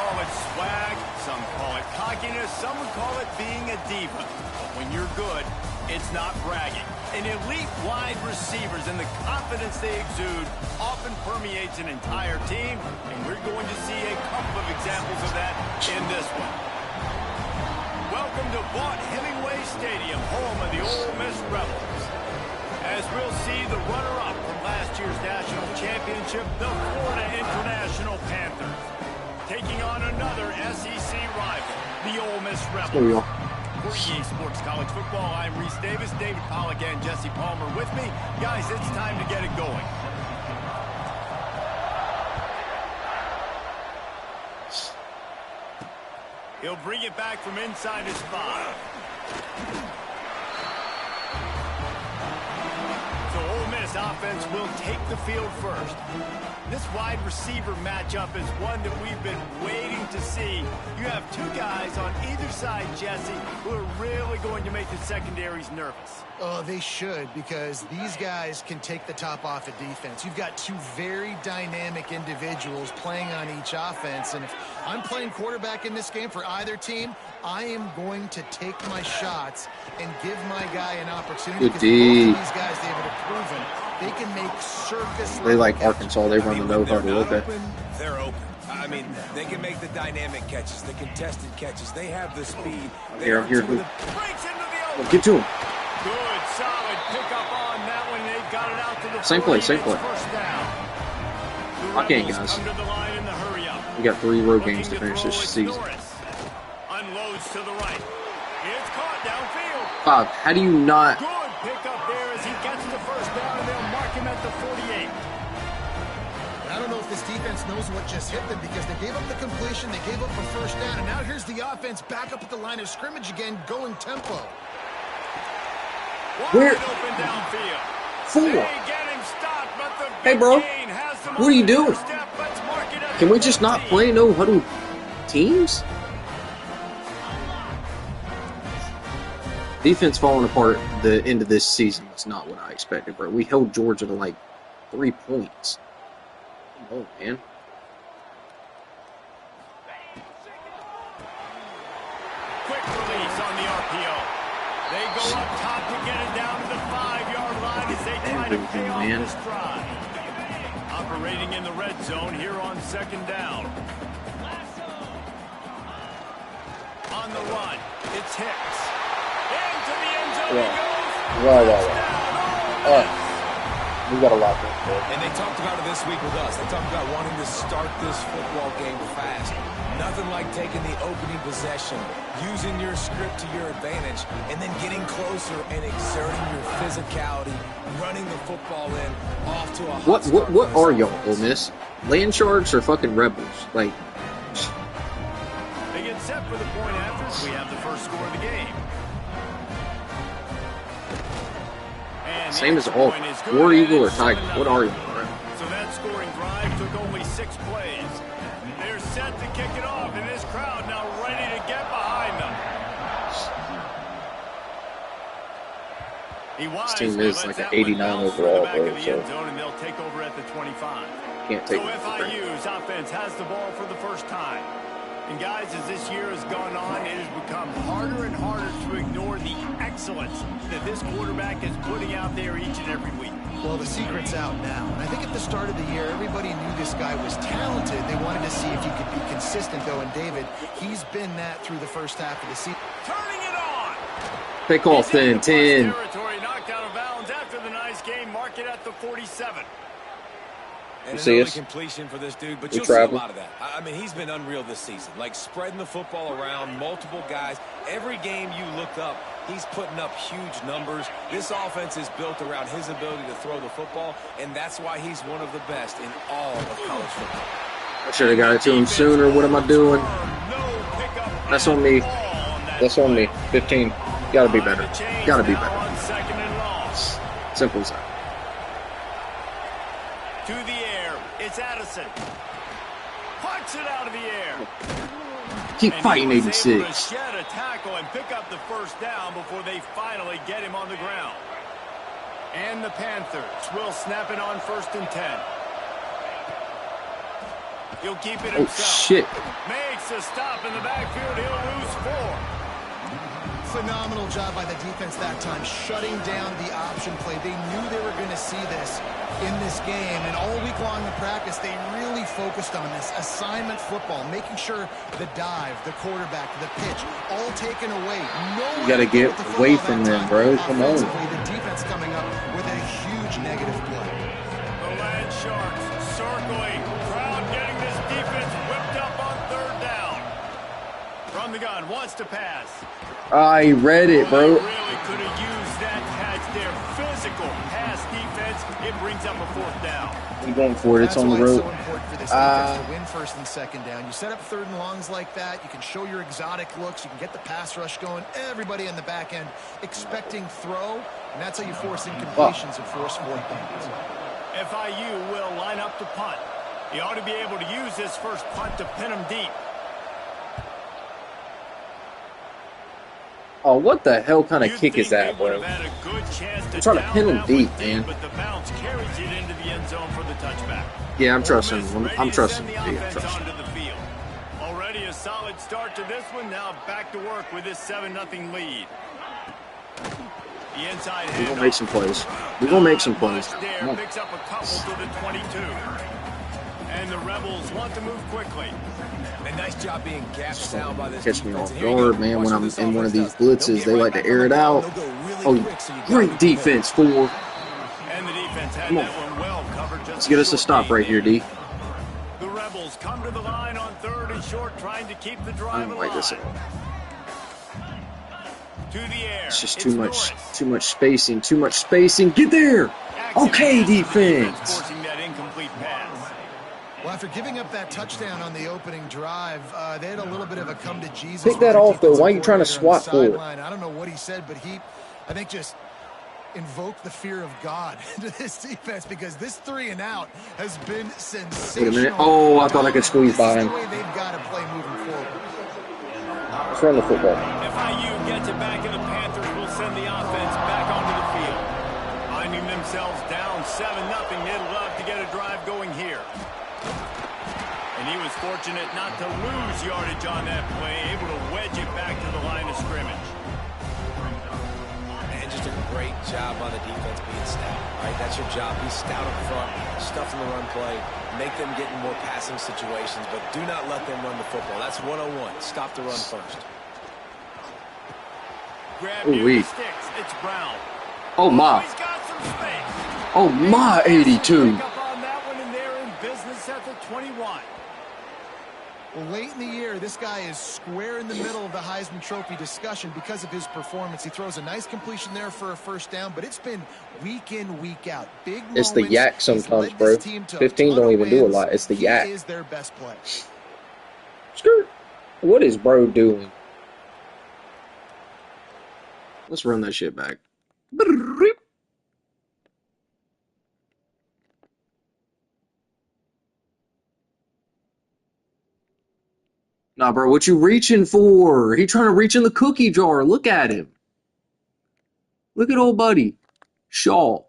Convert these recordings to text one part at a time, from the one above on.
call it swag, some call it cockiness, some would call it being a diva. But when you're good, it's not bragging. An elite wide receivers and the confidence they exude often permeates an entire team, and we're going to see a couple of examples of that in this one. Welcome to Vaught Hemingway Stadium, home of the Ole Miss Rebels. As we'll see the runner-up from last year's national championship, the Florida International Panthers, taking on another SEC rival, the Ole Miss Rebels. For EA Sports College Football, I'm Reese Davis, David Pollack, and Jesse Palmer with me. Guys, it's time to get it going. He'll bring it back from inside his 5. So Ole Miss offense will take the field first. This wide receiver matchup is one that we've been waiting to see. You have two guys on either side, Jesse, who are really going to make the secondaries nervous. Oh, they should, because these guys can take the top off of defense. You've got two very dynamic individuals playing on each offense, and if I'm playing quarterback in this game for either team, I am going to take my shots and give my guy an opportunity. Because both of these guys, they've proven they can make circus. They like Arkansas. They run the no huddle. Okay. They're open. I mean, they can make the dynamic catches, the contested catches. They have the speed. Here. Well, get to him. Good, solid pickup on that one. They've got it out to the Same play. First down. Okay, guys. Under the line in the hurry up. We got 3 road games to finish this season. Unloads to the right. It's caught downfield. Bob, how do you not? Good pickup there as he gets the first down, and they'll mark him at the 48. I don't know if this defense knows what just hit them, because they gave up the completion, they gave up the first down, and now here's the offense back up at the line of scrimmage again, going tempo. Where? 4. Hey, bro. What are you doing? Can we just not play no huddle teams? Defense falling apart at the end of this season is not what I expected, bro. We held Georgia to like 3 points. Oh, man. Quick release on the RPO. They go up top to get it down to the 5-yard line as they try to pay off this drive. Operating in the red zone here on 2nd down. On the run, it's Hicks. Into the end zone he goes. Right. We got a lot there. And they talked about it this week with us. They talked about wanting to start this football game fast. Nothing like taking the opening possession, using your script to your advantage, and then getting closer and exerting your physicality, running the football in off to a hot start. What are y'all, Ole Miss? Land Sharks or fucking Rebels? Like, they get set for the point after. We have the first score of the game. And same as all. War Eagle or Tiger? What are you? So that scoring drive took only 6 plays. They're set to kick it off, and this crowd now ready to get behind them. This team is like an 89 overall, bro. So and they'll take over at the 25. Can't take so it. FIU's offense has the ball for the first time. And guys, as this year has gone on, it has become harder and harder to ignore the excellence that this quarterback is putting out there each and every week. Well, the secret's out now. And I think at the start of the year, everybody knew this guy was talented. They wanted to see if he could be consistent, though. And David, he's been that through the first half of the season. Turning it on. Pick off then, 10. Territory knocked out of bounds after the nice game. Mark it at the 47. And see an us? completion for this dude, but We you'll travel. see a lot of that. I mean, he's been unreal this season, like spreading the football around, multiple guys. Every game you look up, he's putting up huge numbers. This offense is built around his ability to throw the football, and that's why he's one of the best in all of college football. I should have got it to him sooner. What am I doing? That's on me. That's on me. 15. Gotta be better. Gotta be better. Simple as that. To the air, it's Addison. Puts it out of the air. Keep fighting, and he was able to 86. shed a tackle and pick up the first down before they finally get him on the ground. And the Panthers will snap it on 1st and 10. He'll keep it Oh, himself. shit. Makes a stop in the backfield. He'll lose 4. Phenomenal job by the defense that time, shutting down the option play. They knew they were going to see this in this game, and all week long in practice, they really focused on this assignment football, making sure the dive, the quarterback, the pitch, all taken away. You got to get away from them, bro. Come on. The defense coming up with a huge negative play. The Land Sharks circling. Crowd getting this defense whipped up on 3rd down. From the gun, wants to pass. I read it, bro. Really could have used that catch there. Physical pass defense. It brings up a 4th down. We're going for it. It's on the road. That's why it's so important for this defense to win 1st and 2nd down. You set up 3rd and longs like that. You can show your exotic looks. You can get the pass rush going. Everybody in the back end expecting throw, and that's how you force incompletions and force 4th downs. FIU will line up to punt. He ought to be able to use this first punt to pin him deep. Oh, what the hell kind of kick is that, bro? I'm trying to pin him deep, man. But the bounce carries it into the end zone for the touchback. Yeah, I'm trusting him. I'm trusting him. Yeah, already a solid start to this one. Now back to work with this 7-0 lead. The inside We're going to make some plays. We're going to make some plays. Picks up a couple to the 22. And the Rebels want to move quickly. A nice job being gapped down by this Catch me defense. off guard, man. When I'm in one of these blitzes, they like to air it out. Oh, great defense, 4. And the defense had that one well covered. Let's get us a stop right here, D. The Rebels come to the line on 3rd and short, trying to keep the drive alive. Like this. To the air. It's just too much spacing. Too much spacing. Get there. Okay, defense. Forcing that incomplete pass. Well, after giving up that touchdown on the opening drive, they had a little bit of a come to Jesus. Pick that off, though. Why are you trying to swat forward? I don't know what he said, but I think, just invoked the fear of God into this defense, because this 3-and-out has been sensational. Wait a minute. Oh, I thought I could squeeze by him. This is the way they've got to play moving forward. Let's run the football. FIU gets it back, and the Panthers will send the offense back onto the field. Finding themselves down 7-0, they'd love to get a drive going here. And he was fortunate not to lose yardage on that play, able to wedge it back to the line of scrimmage. And just a great job on the defense being stout. Right, that's your job. Be stout up front, stuff in the run play, make them get in more passing situations, but do not let them run the football. That's 101. Stop the run first. Grab the sticks. It's Brown. Oh, my. He's got some space. Oh, my 82. Pick up on that one, and they're in business at the 21. Well, late in the year, this guy is square in the middle of the Heisman Trophy discussion because of his performance. He throws a nice completion there for a 1st down, but it's been week in, week out. Big It's the moments. yak sometimes, bro. 15 don't even do a lot. It's the yak. He is their best play. Skirt. What is bro doing? Let's run that shit back. Nah, bro, what you reaching for? He trying to reach in the cookie jar. Look at him. Look at old buddy. Shaw.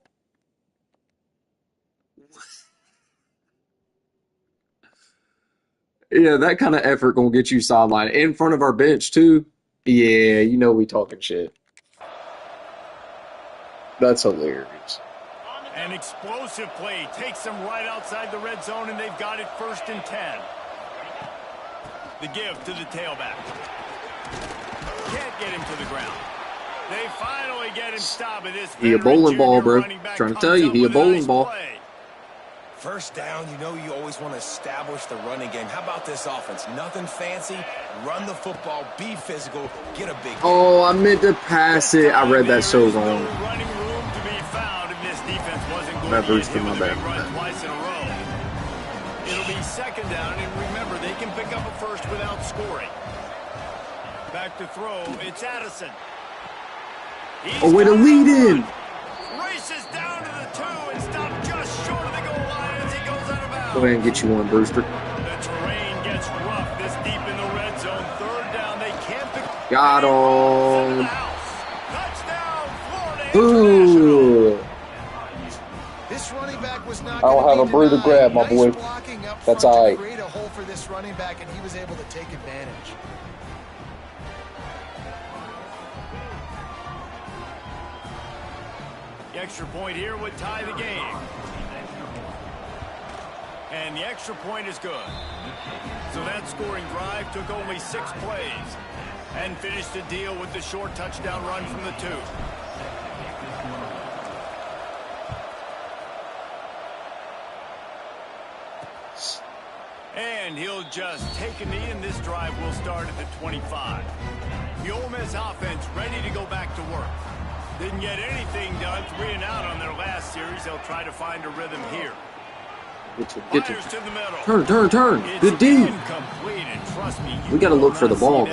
Yeah, that kind of effort gonna get you sidelined. In front of our bench, too. Yeah, you know we talking shit. That's hilarious. An explosive play takes them right outside the red zone, and they've got it 1st and 10. The give to the tailback. Can't get him to the ground. They finally get him stopped at this. He a bowling ball, bro. Trying to tell you, he a bowling ball. First down, you know you always want to establish the running game. How about this offense? Nothing fancy. Run the football, be physical, get a big. Oh, I meant to pass it. I read that so wrong. Running room to be found if this defense wasn't going That to boosted my bad. twice in a row. It'll be 2nd down, and remember, they can pick up a 1st without scoring. Back to throw, it's Addison. Oh, way to lead in. Races down to the 2 and stopped just short of the goal line as he goes out of bounds. Go ahead and get you one, Brewster. The terrain gets rough this deep in the red zone. 3rd down, they can't pick. Got him. Touchdown, Florida. Ooh. This running back was not I don't have a brew to grab, my boy. That's all right. Create a hole for this running back, and he was able to take advantage. The extra point here would tie the game. And the extra point is good. So that scoring drive took only 6 plays and finished the deal with the short touchdown run from the 2. And he'll just take a knee, and this drive will start at the 25. The Ole Miss offense ready to go back to work. Didn't get anything done 3 and out on their last series. They'll try to find a rhythm here. Get to turn. Good D. We got to look for the ball.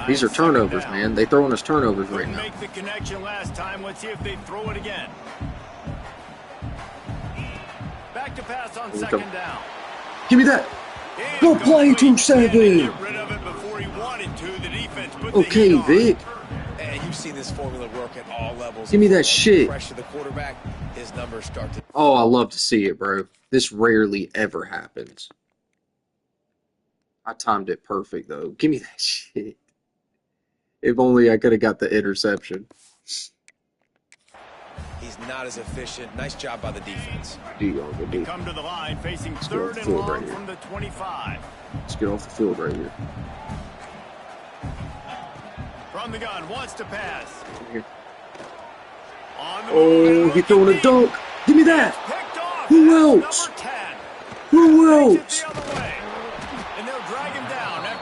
These are turnovers, man. They throwing us turnovers right now. Make the connection last time. Let's see if they throw it again. Back to pass on second down. Give me that. Go play 2-7. Okay, Vic. And you see this formula work at all levels. Give me that shit. Pressure the quarterback, his numbers start to... Oh, I love to see it, bro. This rarely ever happens. I timed it perfect, though. Give me that shit. If only I could have got the interception. He's not as efficient. Nice job by the defense. Come to the line facing third and long from the 25. Let's get off the field right here. From the gun, wants to pass. Here. Oh, he throwing a dunk. Give me that. Who else? Who else?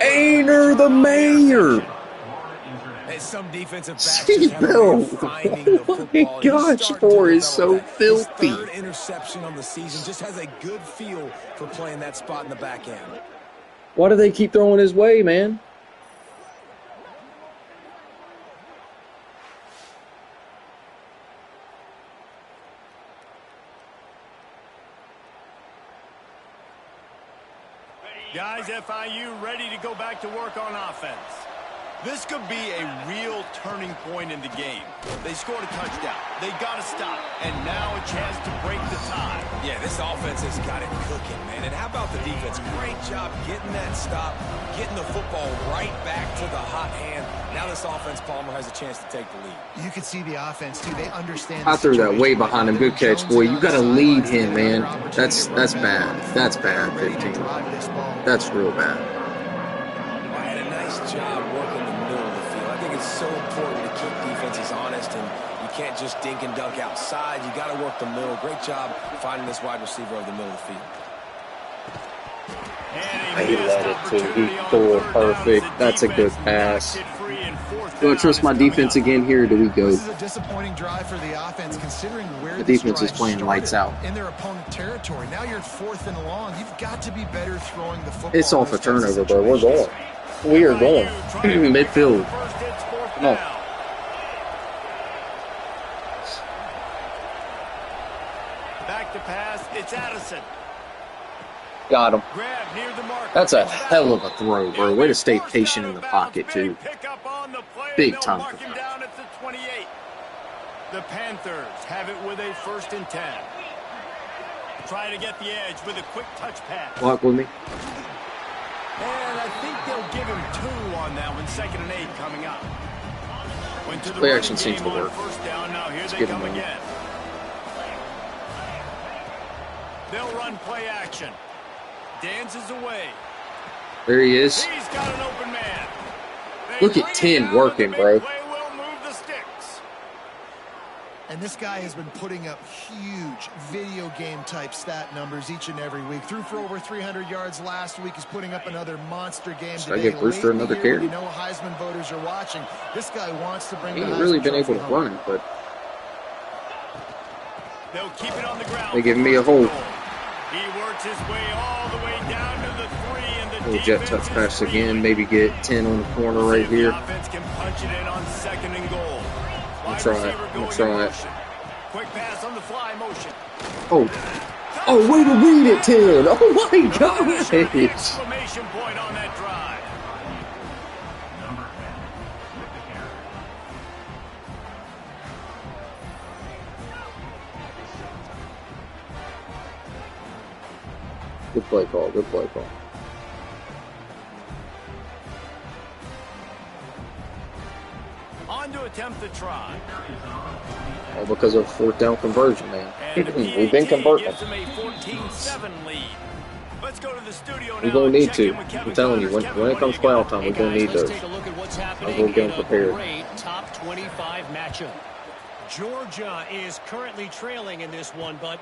Ainer the mayor. Some defensive backs just have a way of finding the football. Oh my gosh, 4 is so filthy. His 3rd interception on the season, just has a good feel for playing that spot in the back end. Why do they keep throwing his way, man? Guys, FIU ready to go back to work on offense. This could be a real turning point in the game. They scored a touchdown. They got to stop. And now a chance to break the tie. Yeah, this offense has got it cooking, man. And how about the defense? Great job getting that stop, getting the football right back to the hot hand. Now this offense, Palmer, has a chance to take the lead. You can see the offense, too. They understand. I threw that way behind him. Good catch, boy. You got to lead him, man. That's bad. That's bad, 15. That's real bad. I had a nice job working the middle of the field. I think it's so important to keep defenses honest, and you can't just dink and dunk outside. You got to work the middle. Great job finding this wide receiver over the middle of the field. He let it too. He threw it perfect. That's a good pass. Do I trust my defense again here, or do we go? This is a disappointing drive for the offense, considering where the defense is playing lights out in their opponent territory. Now you're 4th and long. You've got to be better throwing the football. It's off a turnover, bro. We're going. We are going. Midfield. Come on. Back to pass. It's Addison. Got him. That's a hell of a throw, bro. Way to stay patient in the pocket, too. Big time. The Panthers have it with a 1st and 10. Try to get the edge with a quick touch pass. Walk with me. And I think they'll give him 2 on that one. 2nd and 8 coming up. Play action seems to work. Let's get him again. They'll run play action. Dances away. There he is. He's got an open man. Look at 10 working, bro. And this guy has been putting up huge video game type stat numbers each and every week. Threw for over 300 yards last week. He's putting up another monster game Should today. I get Brewster another carry? You know Heisman voters are watching. This guy wants to bring. He ain't really been able to run it, but they'll keep it on the ground. They give me a hole. He works his way all the way down to the 3, and the little jet touch pass again. Maybe get 10 on the corner right here. The offense can punch it in on 2nd and goal. I'm gonna try it. Quick pass on the fly motion. Oh, way to read it, 10. Oh my gosh. Exclamation point on that drive. Good play call. Good play call. On to attempt the try. All because of fourth down conversion, man. And the We've been PAT converting. gives them a 14-7 lead. Let's go to the studio We're now. going to need Check to. in with Kevin I'm telling you, Connors. when it comes playoff time, Hey we're going to guys, need let's those. take a look at what's happening I'll go get in them a prepared. great top 25 matchup. Georgia is currently trailing in this one, but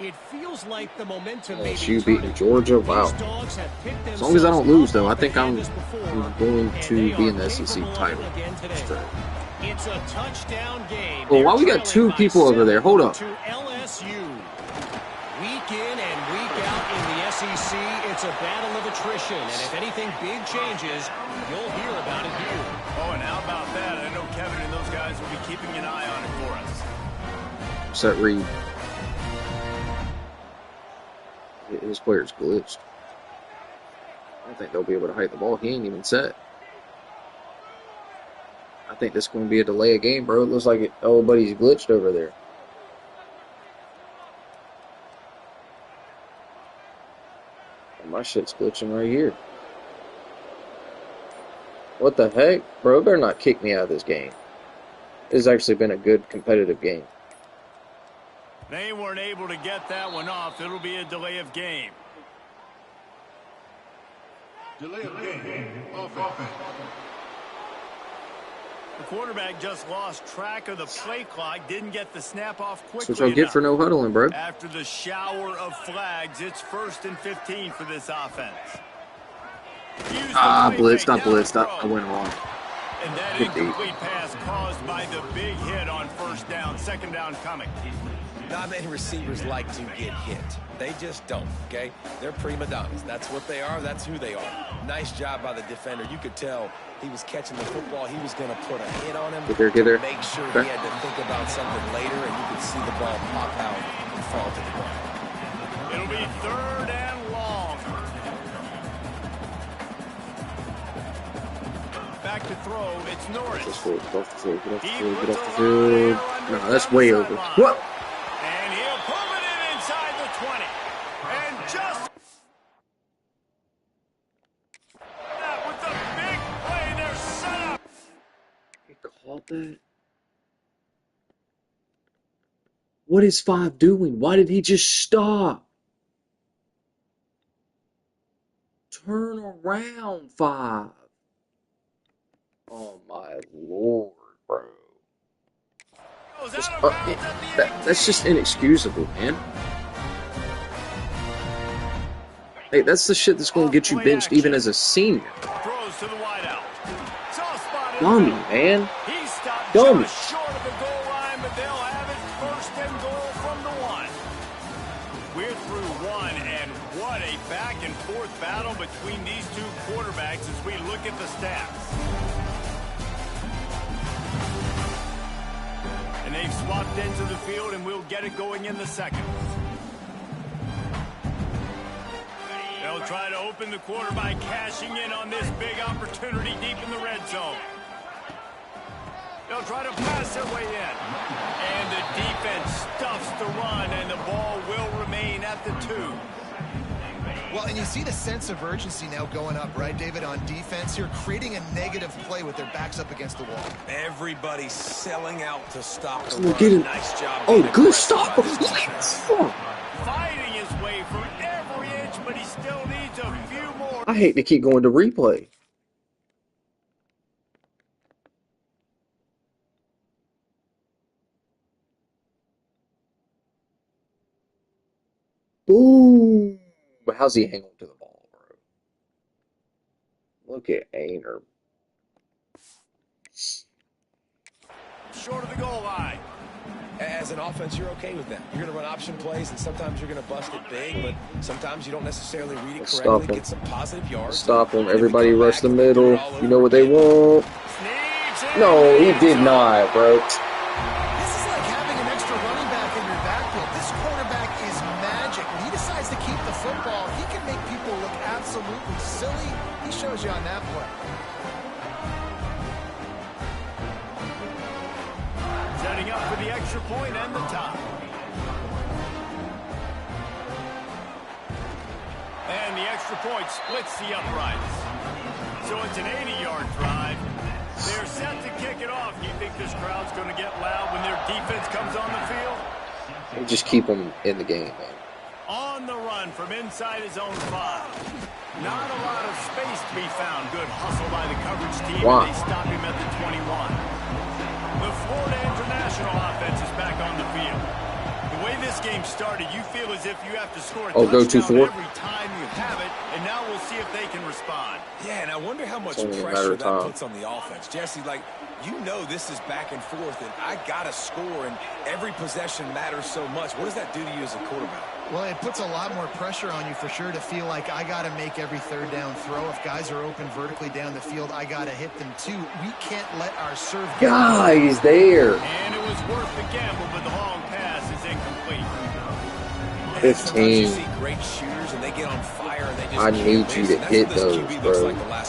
it feels like the momentum may be LSU turning. beating Georgia. Wow. These dogs have picked As long as I don't themselves lose, though, I up think off the I'm canvas before, going and to they be in are the SEC capable of title. it again today. Straight. It's a touchdown game. Oh, why we They're got two trailing people by over there? Hold up. 7 to LSU. Week in and week out in the SEC, it's a battle of attrition. And if anything big changes, you'll hear about it here. Oh, and how about that? I know Kevin and those guys will be keeping an eye on it for us. Set read. His player's glitched. I don't think they'll be able to hike the ball. He ain't even set. I think this is going to be a delay of game, bro. It looks like everybody's glitched over there. My shit's glitching right here. What the heck? Bro, better not kick me out of this game. This has actually been a good competitive game. They weren't able to get that one off. It'll be a delay of game. Delay of game. Offense. The quarterback just lost track of the play clock. Didn't get the snap off quickly That's what y'all get for no huddling, bro. After the shower of flags, it's 1st and 15 for this offense. Blitzed. I blitzed. I went wrong. And that incomplete pass caused by the big hit on first down. Second down coming. Not many receivers like to get hit. They just don't, okay? They're prima donnas. That's what they are. That's who they are. Nice job by the defender. You could tell he was catching the football. He was going to put a hit on him. Get there. Make sure Okay. he had to think about something later, and you could see the ball pop out and fall to the ground. It'll be 3rd and long. Back to throw. It's Norris. Get off the field. No, that's way over. What? And he'll pull it in inside the 20. And just that with the big play, they're set up. He called that? What is 5 doing? Why did he just stop? Turn around, 5. Oh my lord, bro. That's just inexcusable, man. Hey, that's the shit that's going to get you benched even as a senior. Throws to the wideout. Dummy, man. He stopped Dummy. just short of the goal line, but they'll have it 1st and goal from the 1. We're through 1, and what a back and forth battle between these two quarterbacks as we look at the stats. And they've swapped into the field, and we'll get it going in the second. They'll try to open the quarter by cashing in on this big opportunity deep in the red zone. They'll try to pass their way in. And the defense stuffs the run, and the ball will remain at the 2. Well, and you see the sense of urgency now going up, right, David, on defense here, creating a negative play with their backs up against the wall. Everybody's selling out to stop the We'll run. get him. Nice job. Oh, being good aggressive stop. by this defense. Fighting his way from every inch, but he still needs a few more. I hate to keep going to replay. Boom. But how's he hang on to the ball, bro? Look at Ainer. Short of the goal line. As an offense, you're okay with that. You're going to run option plays, and sometimes you're going to bust it big, but sometimes you don't necessarily read it correctly, get some positive yards. Stop him. Everybody rush the middle. You know what they want. No, he did not, bro. This is like having an extra running back in your backfield. This quarterback is magic. When he decides to keep the football, he can make people look absolutely silly. He shows you on that play. Setting up for the extra point and the top. And the extra point splits the uprights. So it's an 80-yard drive. They're set to kick it off. Do you think this crowd's going to get loud when their defense comes on the field? Just keep them in the game, man. On the run from inside his own 5. Not a lot of space to be found. Good hustle by the coverage team. Wow. And they stop him at the 21. The Florida International offense is back on the field. The way this game started, you feel as if you have to score a touchdown every time you have it, and now we'll see if they can respond. Yeah, and I wonder how much Only a matter pressure of that time. puts on the offense. Jesse, like, you know this is back and forth, and I got to score, and every possession matters so much. What does that do to you as a quarterback? Well, it puts a lot more pressure on you for sure to feel like I got to make every third down throw. If guys are open vertically down the field, I got to hit them too. We can't let our serve get Guys, there. And it was worth the gamble, but the long pass is incomplete. 15. You see great shooters, and they get on fire, and they just I need you to hit those, bro.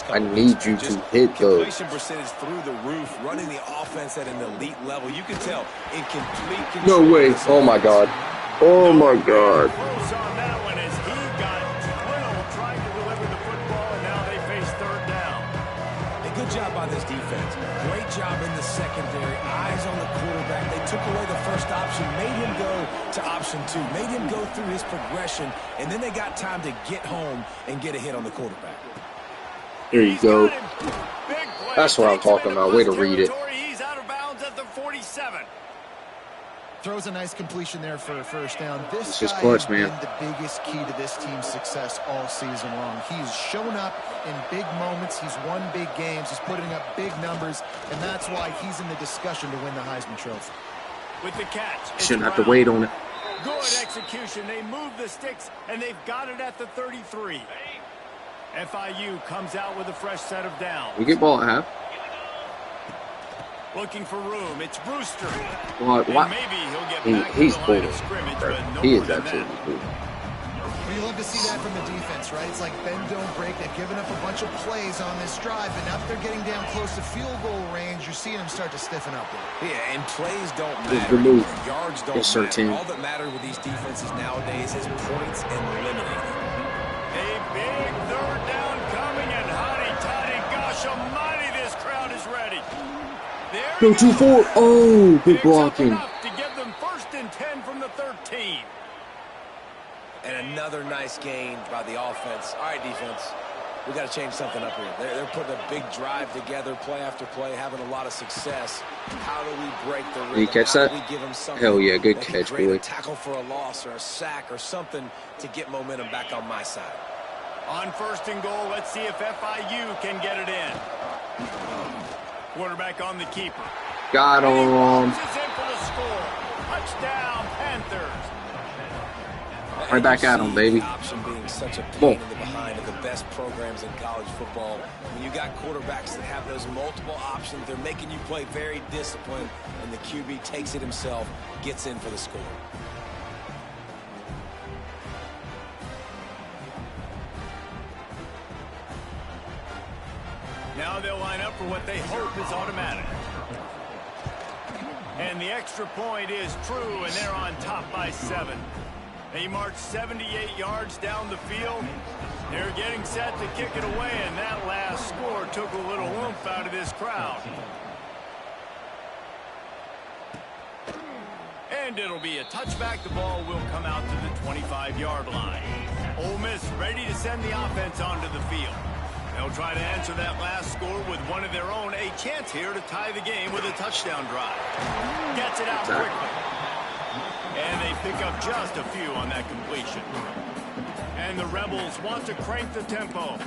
I need you to hit those. Completion percentage through the roof, running the offense at an elite level. You can tell in complete No control. way. Oh, my God. Oh, my God. Close on that one as he got drilled trying to deliver the football, and now they face third down. A good job by this defense. Great job in the secondary. Eyes on the quarterback. They took away the first option, made him go to option 2, made him go through his progression, and then they got time to get home and get a hit on the quarterback. There you go. Big play. That's what I'm talking about. Way to read it. He's out of bounds at the 47. Throws a nice completion there for a first down. It's This just guy clutch, has man. been the biggest key to this team's success all season long. He's shown up in big moments. He's won big games. He's putting up big numbers, and that's why he's in the discussion to win the Heisman Trophy. With the catch. it's Shouldn't have to Brown. wait on it. Good execution. They move the sticks, and they've got it at the 33. FIU comes out with a fresh set of downs. We get ball at half. Looking for room. It's Brewster. What? And maybe he'll get back to He's the line bullying. of scrimmage, Bro. but no He more is than absolutely that. bullying. Well, you love to see that from the defense, right? It's like bend, don't break. They've given up a bunch of plays on this drive, but now that they're getting down close to field goal range, you're seeing them start to stiffen up. Yeah, and plays don't Good matter. move. Yards don't Yes, sir, matter. Tim. All that matters with these defenses nowadays is points and limiting. A big third down coming, and hotty toddy, gosh almighty, this crowd is ready. There Go you 2-4. Oh, good Picks up blocking. enough to give them 1st and 10 from the 13. And another nice gain by the offense. All right, defense, we got to change something up here. They're putting a big drive together, play after play, having a lot of success. How do we break the rhythm? Did you catch How that? do we give them something? Hell yeah, good Maybe catch, create boy. a tackle for a loss or a sack or something to get momentum back on my side. On 1st and goal, let's see if FIU can get it in. Quarterback on the keeper. Got And he him. launches in for the score. Touchdown, Panthers. Right back at him, baby. The option being such a Boom. pain in the behind of the best programs in college football. When you got quarterbacks that have those multiple options, they're making you play very disciplined, and the QB takes it himself, gets in for the score. Now they'll line up for what they hope is automatic. And the extra point is true, and they're on top by 7. They march 78 yards down the field. They're getting set to kick it away, and that last score took a little oomph out of this crowd. And it'll be a touchback. The ball will come out to the 25-yard line. Ole Miss ready to send the offense onto the field. They'll try to answer that last score with one of their own. A chance here to tie the game with a touchdown drive. Gets it out quickly. And they pick up just a few on that completion. And the Rebels want to crank the tempo.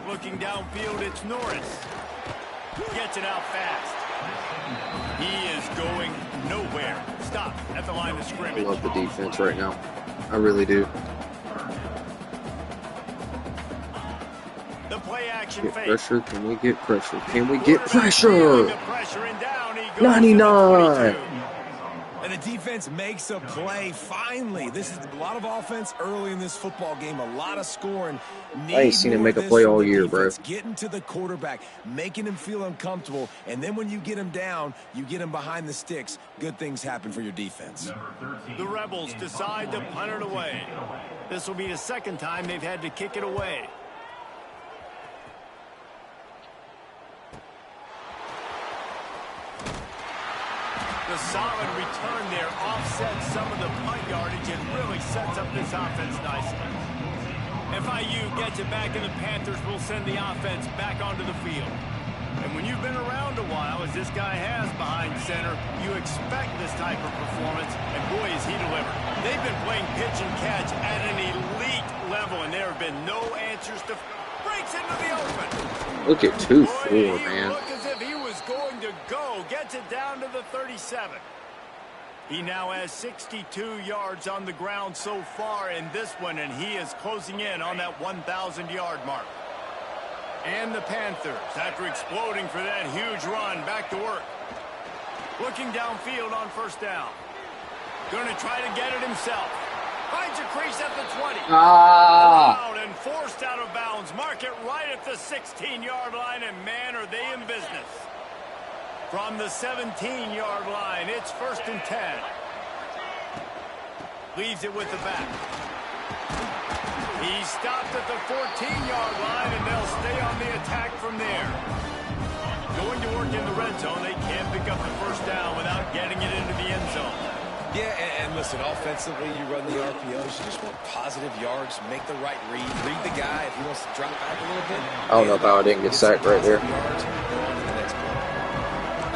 Looking downfield, it's Norris. Gets it out fast. He is going nowhere. Stop at the line of I scrimmage. love the defense right now. I really do. The play action Get fake. pressure. Can we get pressure? Can we get Quarterback feeling pressure? the pressure, and down he goes 99. to the 22. And the defense makes a play. Finally, this is a lot of offense early in this football game, a lot of scoring. I ain't seen him make a play all year, bro. Getting to the quarterback, making him feel uncomfortable, and then when you get him down, you get him behind the sticks. Good things happen for your defense. The Rebels decide to punt it away. This will be the second time they've had to kick it away. The solid return there offsets some of the punt yardage and really sets up this offense nicely. FIU gets it back, and the Panthers will send the offense back onto the field. And when you've been around a while, as this guy has behind center, you expect this type of performance, and boy, has he delivered. They've been playing pitch and catch at an elite level, and there have been no answers to... Breaks into the open. Look at 2-4, man. Look as if he was going to go. Gets it down to the 37. He now has 62 yards on the ground so far in this one, and he is closing in on that 1,000-yard mark. And the Panthers, after exploding for that huge run, back to work. Looking downfield on first down. Going to try to get it himself. Finds a crease at the 20. Out and forced out of bounds. Mark it right at the 16-yard line, and man, are they in business. From the 17-yard line, it's 1st and 10. Leaves it with the back. He stopped at the 14-yard line, and they'll stay on the attack from there. Going to work in the red zone, they can't pick up the first down without getting it into the end zone. Yeah, and listen, offensively, you run the RPOs. You just want positive yards, make the right read the guy if he wants to drop back a little bit. I don't know how I didn't get sacked right there. I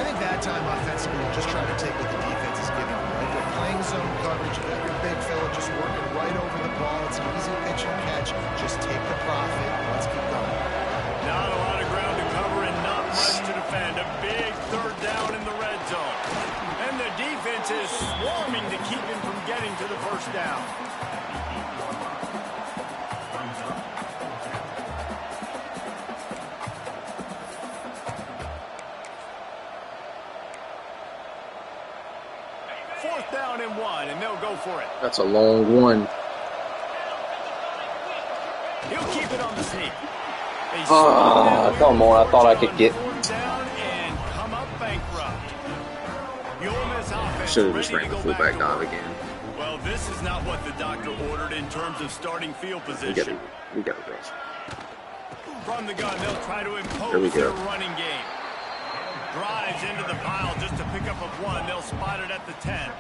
think that time offensively, we're just trying to take what the defense is giving them. Like they're playing zone coverage. You got your big fella just working right over the ball. It's an easy pitch and catch. Just take the profit. Let's keep going. Not a lot of ground to cover and not much to defend. A big third down in the red zone. And the defense is swarming to keep him from getting to the first down. Fourth down and 1, and they'll go for it. That's a long one. He'll keep it on the sneak. Come on. I thought I could get... Down and come up bankrupt. The Ole Miss offense Should have just ready ran to the go back fullback to dive work. again. Well, this is not what the doctor ordered in terms of starting field position. We got to rush. From the gun, they'll try to There we impose go. their running game. Drives into the pile just to pick up of 1. They'll spot it at the 10.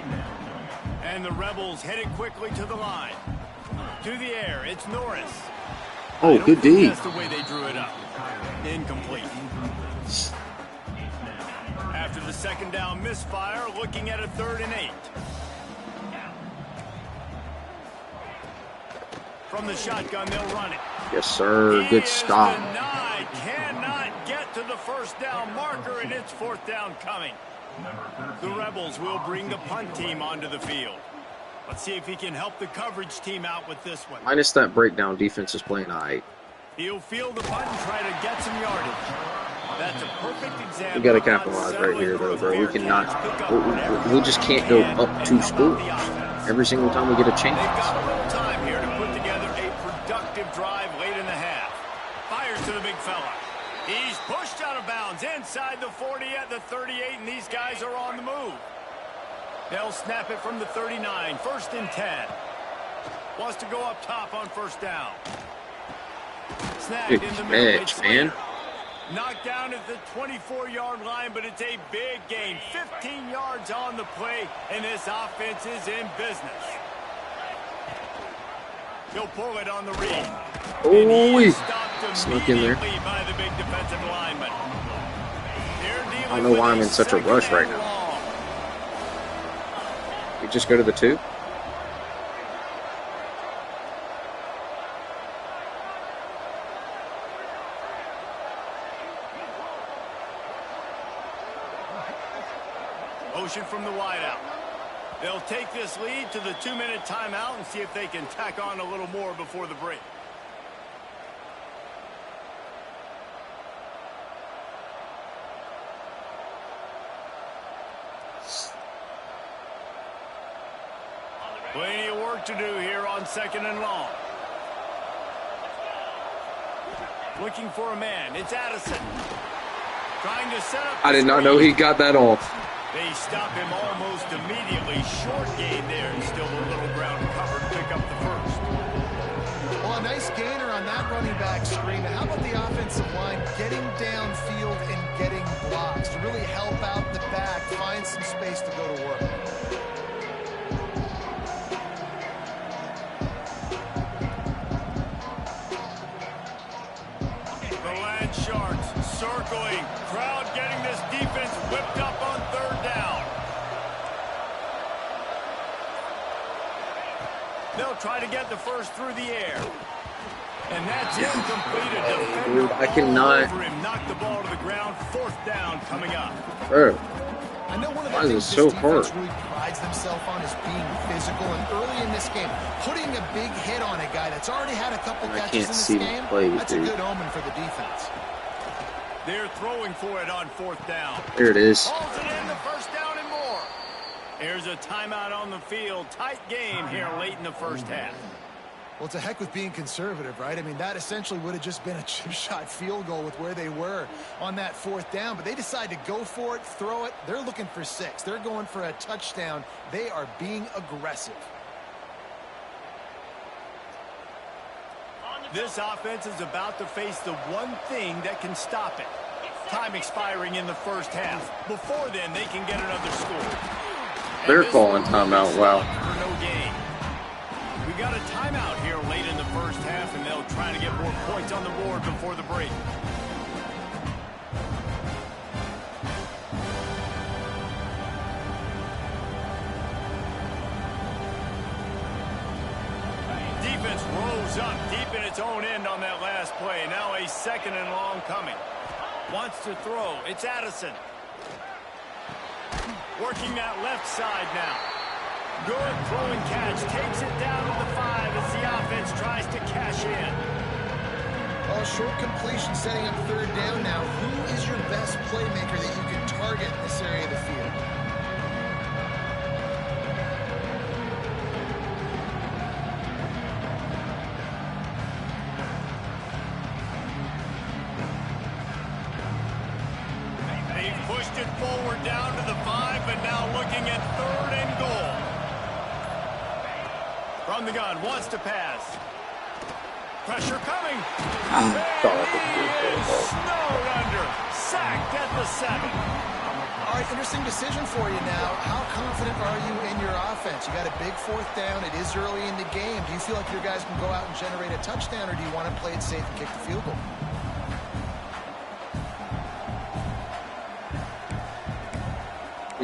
And the Rebels headed quickly to the line. To the air, it's Norris. Oh, good D. That's the way they drew it up. Incomplete. After the second down misfire, looking at a 3rd and 8. From the shotgun, they'll run it. Yes, sir. Good stop. Denied. Cannot get to the first down marker, and it's 4th down coming. The Rebels will bring the punt team onto the field. Let's see if he can help the coverage team out with this one. Minus that breakdown, defense is playing high. He'll field the punt and try to get some yardage. That's a perfect example. We got to capitalize right here, though, bro. We cannot. We just can't go up 2 scores every single time we get a chance. They've got a little time here to put together a productive drive late in the half. Fires to the big fella. He's pushed out of bounds inside the 40 at the 38, and these guys are on the move. They'll snap it from the 39, 1st and 10. Wants to go up top on first down. Snagged Good in the middle. catch, man. Knocked down at the 24-yard line, but it's a big gain. 15 yards on the play, and this offense is in business. He'll pull it on the read. Oh, Stopped snuck in there. immediately by the big defensive lineman. I don't know why I'm in such a rush right now. You just go to the 2? Motion from the wideout. They'll take this lead to the 2-minute timeout and see if they can tack on a little more before the break. Plenty of work to do here on 2nd and long. Looking for a man. It's Addison. Trying to set up. I did not know he got that off. They stop him almost immediately. Short gain there. And still a little ground to cover to pick up the first. Well, a nice gainer on that running back screen. How about the offensive line getting downfield and getting blocks to really help out the back, find some space to go to work? Sharks circling. Crowd getting this defense whipped up on 3rd down. They'll try to get the first through the air. And that's incomplete. Dude, I cannot. Knock the ball to the ground. 4th down coming up. Bro, I know one of the why is it things so this defense hard? really prides themselves on is being physical. And early in this game, putting a big hit on a guy that's already had a couple I catches can't in this see game, the play, that's dude. a good omen for the defense. They're throwing for it on 4th down. There it is. Calls it in, the 1st down and more. Here's a timeout on the field. Tight game here late in the 1st half. Well, to heck with being conservative, right? I mean, that essentially would have just been a chip shot field goal with where they were on that 4th down. But they decide to go for it, throw it. They're looking for 6. They're going for a touchdown. They are being aggressive. This offense is about to face the one thing that can stop it. Time expiring in the 1st half. Before then, they can get another score. They're calling timeout. Wow. For no gain. We got a timeout here late in the 1st half, and they'll try to get more points on the board before the break. Defense rolls up deep in its own end on that last play. Now a 2nd and long coming. Wants to throw. It's Addison. Working that left side now. Good throwing catch. Takes it down to the 5 as the offense tries to cash in. Oh, short completion setting up 3rd down now. Who is your best playmaker that you can target in this area of the field? Pushed it forward down to the 5, but now looking at 3rd and goal. From the gun, wants to pass. Pressure coming. Snowed under. Sacked at the 7. All right, interesting decision for you now. How confident are you in your offense? You got a big 4th down. It is early in the game. Do you feel like your guys can go out and generate a touchdown, or do you want to play it safe and kick the field goal?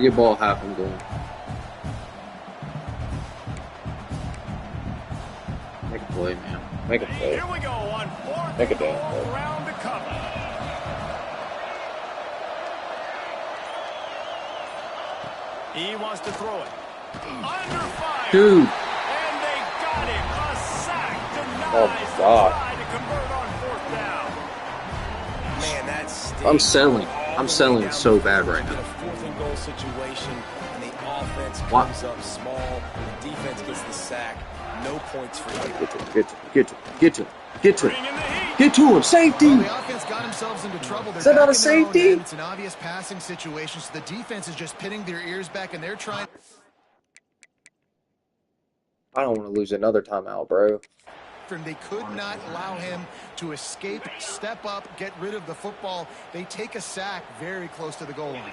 Get ball half and goal. Make a play, man. Make a play. Here we go on 4th Make a and goal. damn play. Round to cover. He wants to throw it. Under fire. Dude. And they got him. A sack denies Oh, the God. try to convert on 4th down. Man, that's I'm selling. I'm selling so bad right now. A 4th and goal situation, and the offense What? comes up small. The defense gets the sack. No points for you. Get to him. Get to him. Get to him. Get to him. Get to Bring him. in the heat. Get to him. Safety. Well, the offense got themselves into trouble. They're Is that not back a in their own safety? end. It's an obvious passing situation, so the defense is just pinning their ears back, and they're trying. I don't want to lose another timeout, bro. They could not allow him to escape, step up, get rid of the football. They take a sack very close to the goal line.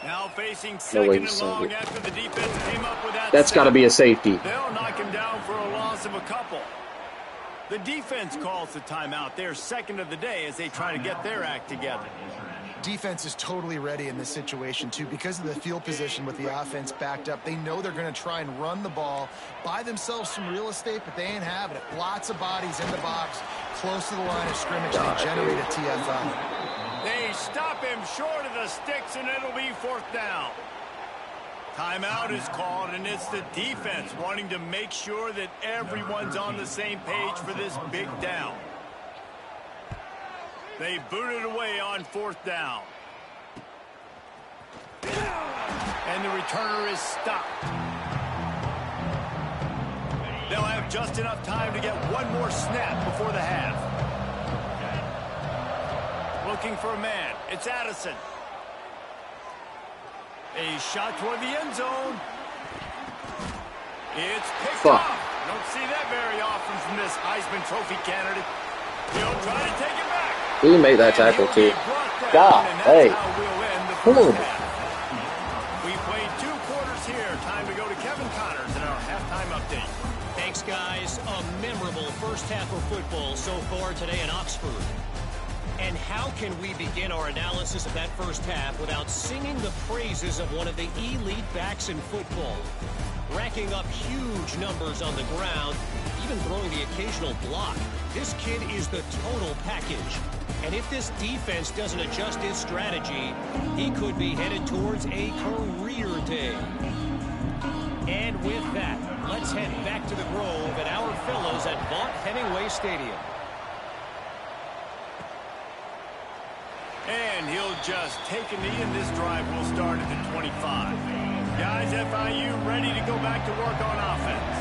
Now facing No way 2nd he's and long saved it. after the defense came up with that. That's got to sack. be a safety. They'll knock him down for a loss of a couple. The defense calls the timeout. They're 2nd of the day as they try to get their act together. Defense is totally ready in this situation, too. Because of the field position with the offense backed up, they know they're going to try and run the ball, buy themselves some real estate, but they ain't having it. Lots of bodies in the box, close to the line of scrimmage. They generate a TFL. They stop him short of the sticks, and it'll be 4th down. Timeout is called, and it's the defense wanting to make sure that everyone's on the same page for this big down. They boot it away on 4th down. And the returner is stopped. Just enough time to get one more snap before the half. Looking for a man. It's Addison. A shot toward the end zone. It's picked off. Don't see that very often from this Heisman Trophy candidate. He'll try to take it back. He made that tackle too. God, hey. Come on. We played 2 quarters here. Time to go to Kevin Connors in our halftime update. Thanks, guys. A memorable first half of football so far today in Oxford. And how can we begin our analysis of that first half without singing the praises of one of the elite backs in football? Racking up huge numbers on the ground, even throwing the occasional block. This kid is the total package. And if this defense doesn't adjust its strategy, he could be headed towards a career day. And with that, let's head back to the Grove and our fellows at Vaught Hemingway Stadium. And he'll just take a knee, and this drive will start at the 25. Guys, FIU ready to go back to work on offense.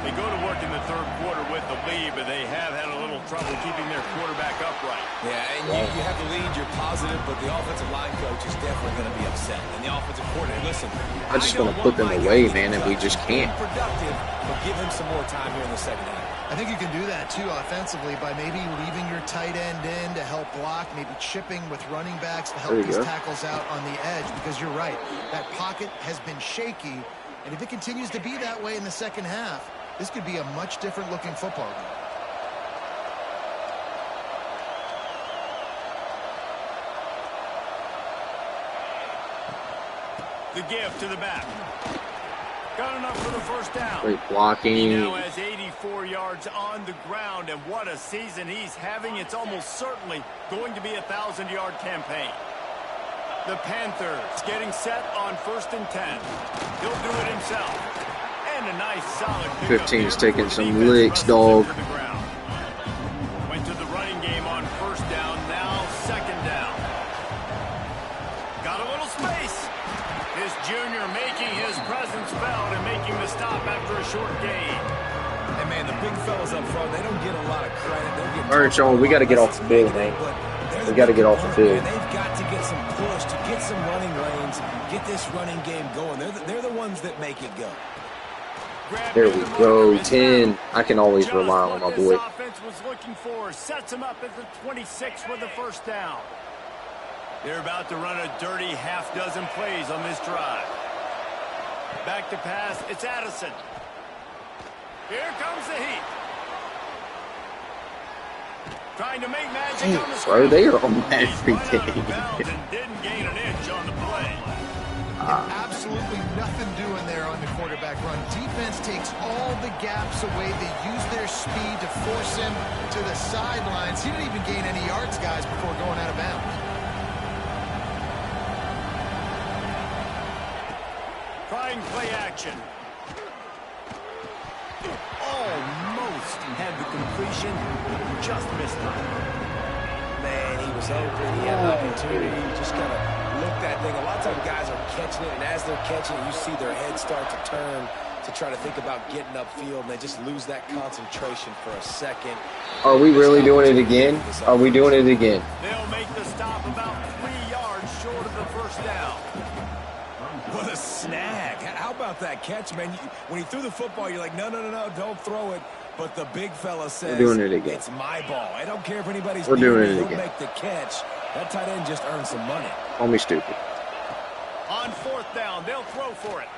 They go to work in the 3rd quarter with the lead, but they have had a little trouble keeping their quarterback upright. Yeah, and you have the lead, you're positive, but the offensive line coach is definitely going to be upset. And the offensive coordinator, listen. I just want to put them away, man, and we just can't. Productive, but give him some more time here in the second half. I think you can do that, too, offensively, by maybe leaving your tight end in to help block, maybe chipping with running backs to help these tackles out on the edge, because you're right. That pocket has been shaky, and if it continues to be that way in the second half, this could be a much different-looking football game. The give to the back. Got enough for the first down. Great blocking. He now has 84 yards on the ground, and what a season he's having. It's almost certainly going to be a 1,000-yard campaign. The Panthers getting set on 1st and 10. He'll do it himself. And a nice solid 15's taking some licks, dog. Went to the running game on 1st down, now 2nd down. Got a little space. This junior making his presence felt and making the stop after a short gain. And man, the big fellas up front, they don't get a lot of credit. All right, Sean, we got to get off the field, man. We got to get off the field. They've got to get some push to get some running lanes, get this running game going. They're the ones that make it go. There we go, 10. I can always rely on my boy. Offense was looking for sets him up at the 26 for the 1st down. They're about to run a dirty half-dozen plays on this drive. Back to pass, it's Addison. Here comes the heat. Trying to make magic on the screen. They are on every day. Didn't gain an inch on the play. Absolutely nothing doing there on the quarterback run. Defense takes all the gaps away. They use their speed to force him to the sidelines. He didn't even gain any yards, guys, before going out of bounds. Trying play action. Almost had the completion. Just missed it. Man, he was open. He had an opportunity. He just kind of looked that thing. A lot of times guys are catching it, and as they're catching it, you see their head start to turn to try to think about getting upfield, and they just lose that concentration for a second. Are we really doing it again? Are we doing it again? They'll make the stop about 3 yards short of the 1st down. What a snag. How about that catch, man? When he threw the football, you're like, no, don't throw it. But the big fella says, we're doing it again. It's my ball. I don't care if anybody's We're doing it again. He'll make the catch. That tight end just earned some money. Call me stupid. On 4th down, they'll throw for it.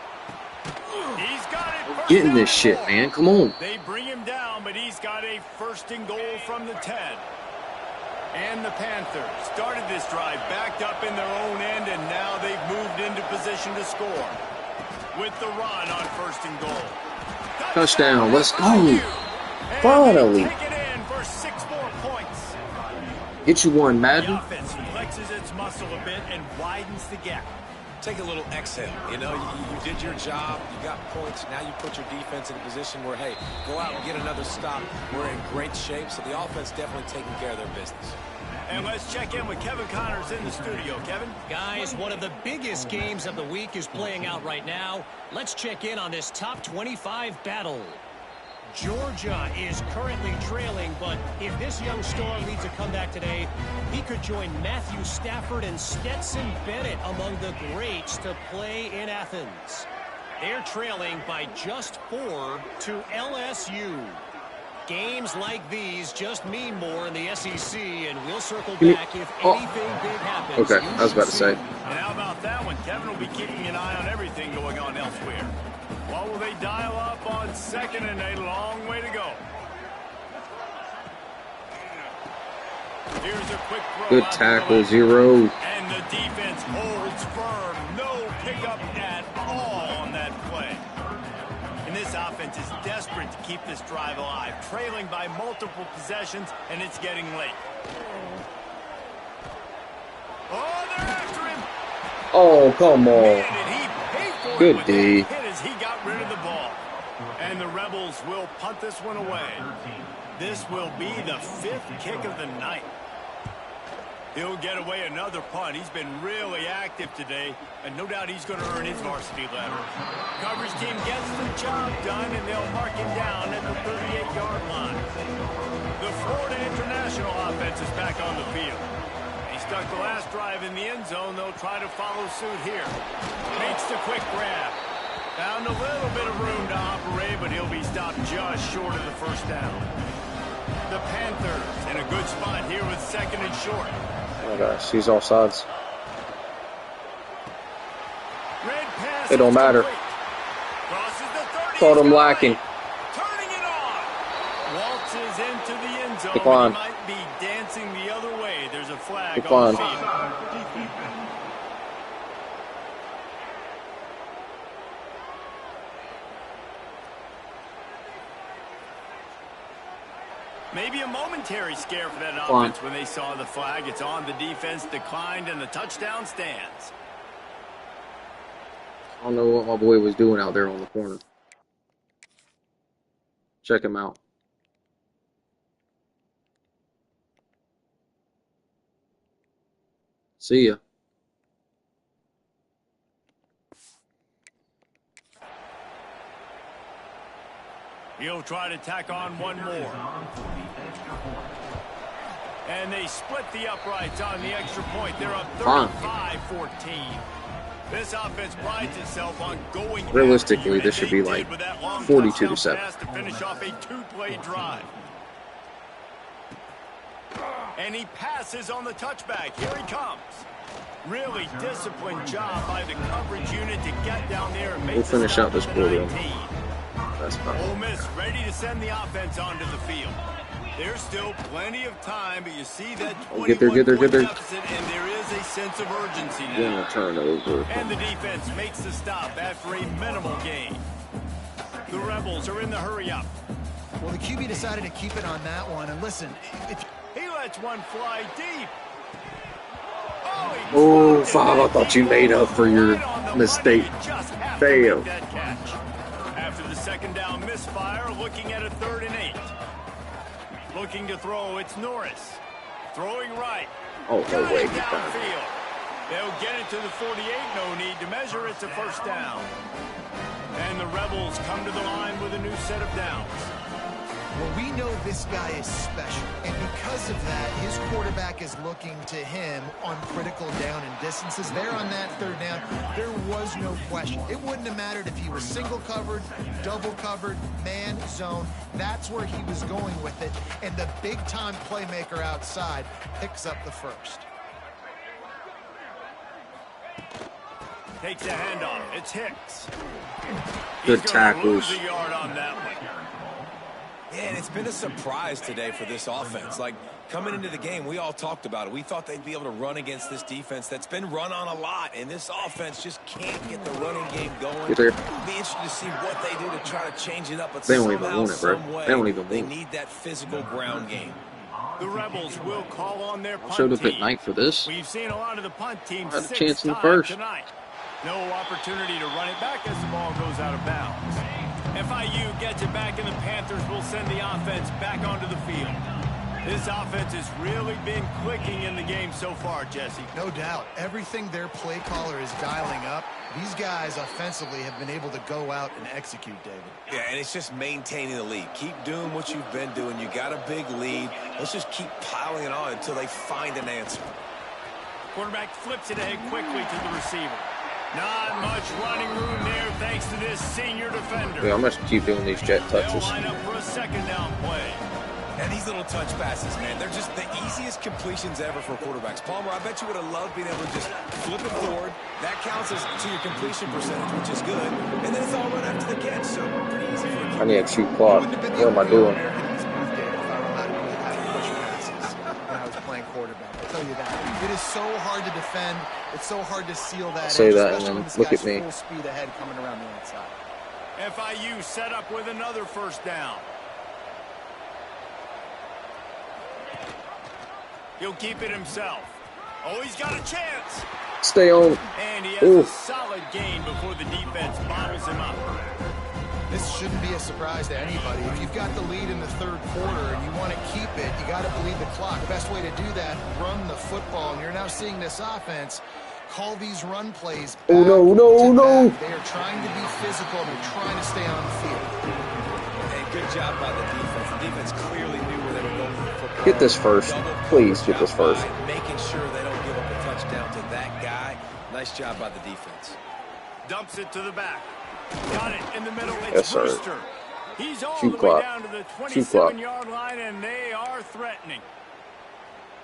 He's got it. Getting this shit, man. Come on. They bring him down, but he's got a 1st and goal from the 10. And the Panthers started this drive backed up in their own end, and now they've moved into position to score. With the run on 1st and goal. Touchdown. Let's go. Finally. Take it in for 6 more points. Get you one, Madden. The offense flexes its muscle a bit and widens the gap. Take a little exhale. You know, you did your job. You got points. Now you put your defense in a position where, hey, go out and get another stop. We're in great shape, so the offense definitely taking care of their business. And let's check in with Kevin Connors in the studio. Kevin? Guys, one of the biggest games of the week is playing out right now. Let's check in on this top 25 battle. Georgia is currently trailing, but if this young star leads a comeback today, he could join Matthew Stafford and Stetson Bennett among the greats to play in Athens. They're trailing by just 4 to LSU. Games like these just mean more in the SEC, and we'll circle back if anything big happens. Okay, I was about to say. And how about that one? Kevin will be keeping an eye on everything going on elsewhere. What will they dial up on second and a long way to go? Here's a quick throw. Good tackle, 0. And the defense holds firm. No pickup at all on that play. And this offense is desperate to keep this drive alive, trailing by multiple possessions, and it's getting late. Oh, they're after him. Oh, come on. Man, did he pay for Good it with D. that hit as he got rid of the ball. And the Rebels will punt this one away. This will be the 5th kick of the night. He'll get away another punt. He's been really active today, and no doubt he's going to earn his varsity letter. Coverage team gets the job done, and they'll mark him down at the 38-yard line. The Florida International offense is back on the field. He stuck the last drive in the end zone. They'll try to follow suit here. Makes the quick grab. Found a little bit of room to operate, but he'll be stopped just short of the first down. The Panthers in a good spot here with second and short. Oh gosh, he's offsides. Red pass. It don't matter. Crosses the 30. Caught him lacking. Turning it on. Waltzes into the end zone. Decline. He might be dancing the other way. There's a flag Decline. on the field. Maybe a momentary scare for that offense when they saw the flag. It's on the defense, declined, and the touchdown stands. I don't know what my boy was doing out there on the corner. Check him out. See ya. He'll try to tack on one more. And they split the uprights on the extra point. They're up 35-14. This offense prides itself on going. Realistically, this should be like 42-7. To finish off a 2-play drive. And he passes on the touchback. Here he comes. Really disciplined job by the coverage unit to get down there and make. We'll finish out this quarter. That's fine. Ole Miss ready to send the offense onto the field. There's still plenty of time, but you see that 21-point deficit, and there is a sense of urgency now. Turnover. And the defense makes the stop after a minimal gain. The Rebels are in the hurry-up. Well, the QB decided to keep it on that one, and listen, if he lets one fly deep. Oh, Five, I thought you made up for your mistake. Fail. After the second down misfire, looking at a 3rd and 8. Looking to throw, it's Norris. Throwing right. Oh, no way. Downfield. They'll get it to the 48. No need to measure. It's a first down. And the Rebels come to the line with a new set of downs. Well, we know this guy is special, and because of that, his quarterback is looking to him on critical down and distances. There on that 3rd down, there was no question. It wouldn't have mattered if he was single covered, double covered, man, zone. That's where he was going with it, and the big-time playmaker outside picks up the first. Takes a handoff. It's Hicks. Good tackles. Lose a yard on that one. Yeah, and it's been a surprise today for this offense. Like, coming into the game, we all talked about it. We thought they'd be able to run against this defense that's been run on a lot, and this offense just can't get the running game going. It'll be interesting to see what they do to try to change it up, but they don't even somehow, want it, bro. some way, They don't even want they it. need that physical ground game. The Rebels will call on their punt Showed up team. at night for this. We've seen a lot of the punt teams Had a chance in the 6 first. tonight. No opportunity to run it back as the ball goes out of bounds. FIU gets it back, and the Panthers will send the offense back onto the field. This offense has really been clicking in the game so far, Jesse. No doubt. Everything their play caller is dialing up, these guys offensively have been able to go out and execute, David. Yeah, and it's just maintaining the lead. Keep doing what you've been doing. You got a big lead. Let's just keep piling it on until they find an answer. Quarterback flips it ahead quickly to the receiver. Not much running room there thanks to this senior defender. Yeah, I'm going to keep doing these jet touches. They'll line up for a second down play. And these little touch passes, man, they're just the easiest completions ever for quarterbacks. Palmer, I bet you would have loved being able to just flip it forward. That counts as to your completion percentage, which is good. And then it's all run after the catch, so pretty easy for you. I need a cheap clock. What am I doing? When I was playing quarterback, I'll tell you that. It is so hard to defend. It's so hard to seal that. Say edge, that and especially then when this look guy's at me. Full speed ahead coming around the outside. FIU set up with another first down. He'll keep it himself. Oh, he's got a chance. Stay on. And he has a solid gain before the defense bottles him up. This shouldn't be a surprise to anybody. If you've got the lead in the third quarter and you want to keep it, you got to bleed the clock. Best way to do that, run the football. And you're now seeing this offense call these run plays. Oh, no, no, no. They are trying to be physical. They're trying to stay on the field. And good job by the defense. The defense clearly knew where they were going for the football. Get this first. Please get this first. Making sure they don't give up a touchdown to that guy. Nice job by the defense. Dumps it to the back. Got it in the middle. It's Yes, sir. Brewster. He's all Shoot the clock. way down to the Shoot clock. 27-yard line, and they are threatening.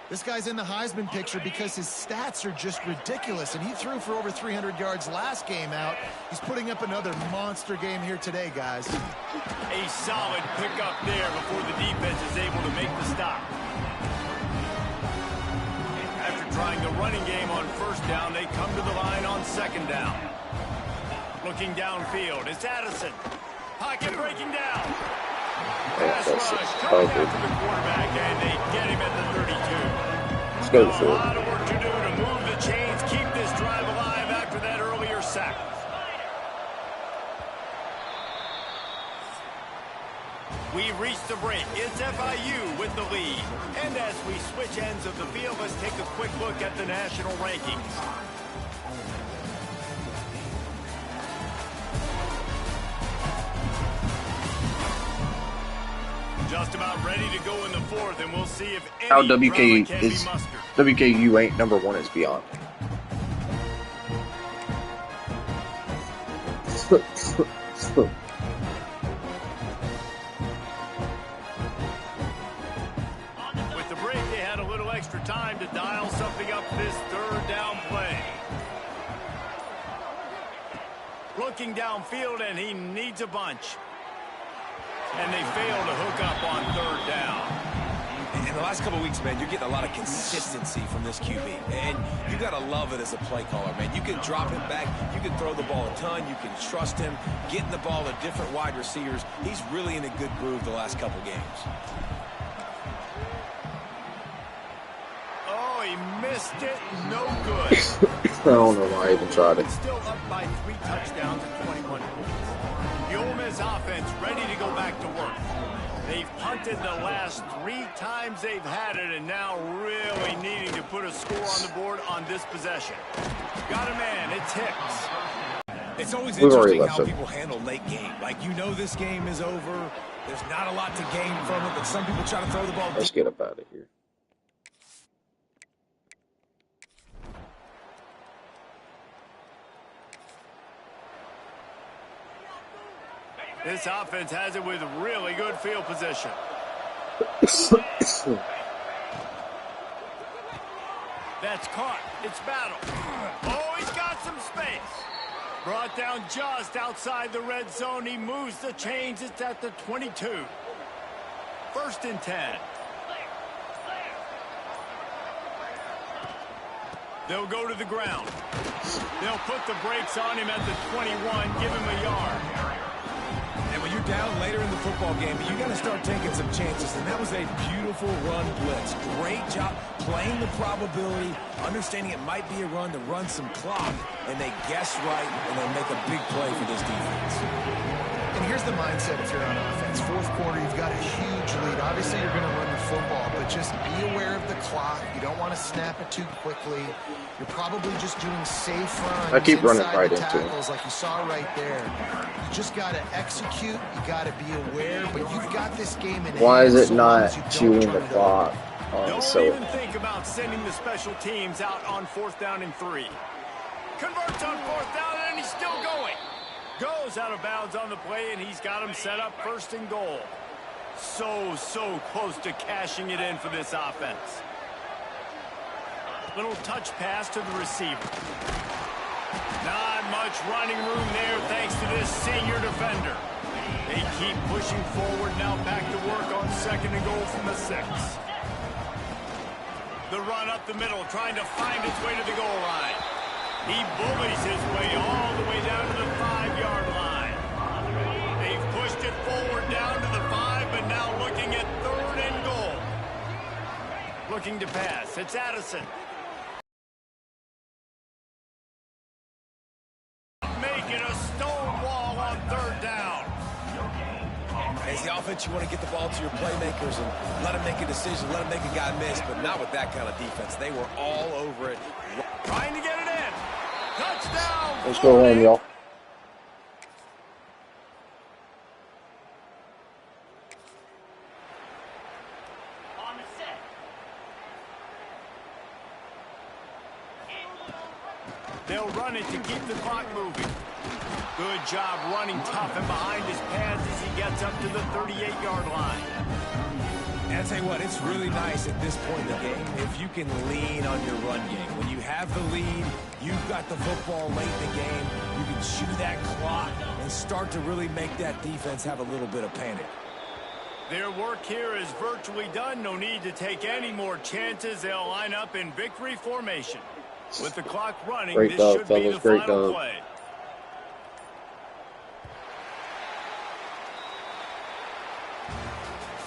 This guy's in the Heisman picture because his stats are just ridiculous, and he threw for over 300 yards last game out. He's putting up another monster game here today, guys. A solid pickup there before the defense is able to make the stop. After trying the running game on first down, they come to the line on second down. Looking downfield, it's Addison. Pocket breaking down. Pass rush coming after the quarterback, and they get him at the 32. Let's go A for lot of work to do to move the chains, keep this drive alive after that earlier sack. We've reached the break. It's FIU with the lead. And as we switch ends of the field, let's take a quick look at the national rankings. Just about ready to go in the fourth, and we'll see if any How drama WK can is be mustered. WKU ain't number one is beyond. With the break, they had a little extra time to dial something up this third down play. Looking downfield, and he needs a bunch. And they fail to hook up on third down. In the last couple of weeks, man, you're getting a lot of consistency from this QB. And you got to love it as a play caller, man. You can drop him back. You can throw the ball a ton. You can trust him. Getting the ball to different wide receivers. He's really in a good groove the last couple games. Oh, he missed it. No good. I don't know why I even tried it. Still up by 3 touchdowns and 21 points. The Ole Miss offense ready to go back to work. They've punted the last 3 times they've had it, and now really needing to put a score on the board on this possession. Got a man. It's Hicks. It's always We've already interesting left how it. people handle late game. Like, you know this game is over. There's not a lot to gain from it, but some people try to throw the ball Let's deep. get up out of here. This offense has it with really good field position. That's caught. It's battle. Oh, he's got some space. Brought down just outside the red zone. He moves the chains. It's at the 22. 1st and 10. They'll go to the ground. They'll put the brakes on him at the 21, give him a yard. And when you're down later in the football game, you got to start taking some chances. And that was a beautiful run blitz. Great job playing the probability, understanding it might be a run to run some clock, and they guess right, and they make a big play for this defense. And And here's the mindset if you're on offense. Fourth quarter, you've got a huge lead. Obviously, you're going to run the football, but just be aware of the clock. You don't want to snap it too quickly. You're probably just doing safe runs. I keep running inside right the into tackles, like you saw right there. You just got to execute. You got to be aware, but you've got this game in hand. Why is it so long not as you don't chewing turn the it over. clock? Don't even think about sending the special teams out on 4th down and 3. Converts on 4th down, and he's still going. Goes out of bounds on the play, and he's got him set up 1st and goal. So close to cashing it in for this offense. Little touch pass to the receiver. Not much running room there thanks to this senior defender. They keep pushing forward, now back to work on 2nd and goal from the 6. The run up the middle, trying to find its way to the goal line. He bullies his way all the way down to the 5-yard line. They've pushed it forward down to the 5, but now looking at 3rd and goal. Looking to pass. It's Addison. Making a stone wall on 3rd down. As the offense, you want to get the ball to your playmakers and let them make a decision, let them make a guy miss, but not with that kind of defense. They were all over it. Trying to get it in. Touchdown. Let's go home, y'all. On the set. They'll run it to keep the clock moving. Good job running tough and behind his pads as he gets up to the 38-yard line. And I tell you what, it's really nice at this point in the game if you can lean on your run game. When you have the lead, you've got the football late in the game, you can chew that clock and start to really make that defense have a little bit of panic. Their work here is virtually done. No need to take any more chances. They'll line up in victory formation. With the clock running, Great this dog, should be fellas. the Great final dog. play.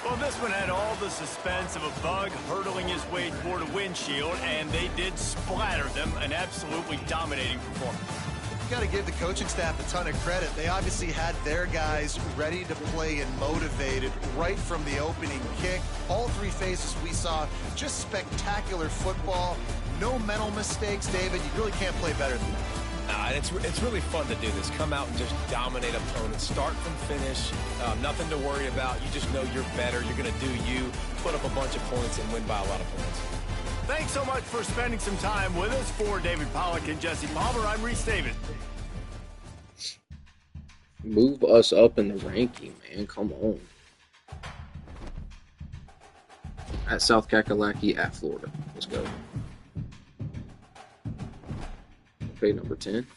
Well, this one had all the suspense of a bug hurtling his way toward a windshield, and they did splatter them. An absolutely dominating performance. You got to give the coaching staff a ton of credit. They obviously had their guys ready to play and motivated right from the opening kick. All 3 phases we saw, just spectacular football. No mental mistakes, David. You really can't play better than that. And it's really fun to do this. Come out and just dominate opponents. Start from finish. Nothing to worry about. You just know you're better. You're going to do you. Put up a bunch of points and win by a lot of points. Thanks so much for spending some time with us. For David Pollack and Jesse Palmer, I'm Reese Davis. Move us up in the ranking, man. Come on. At South Kakalaki, at Florida. Let's go. Okay, number 10.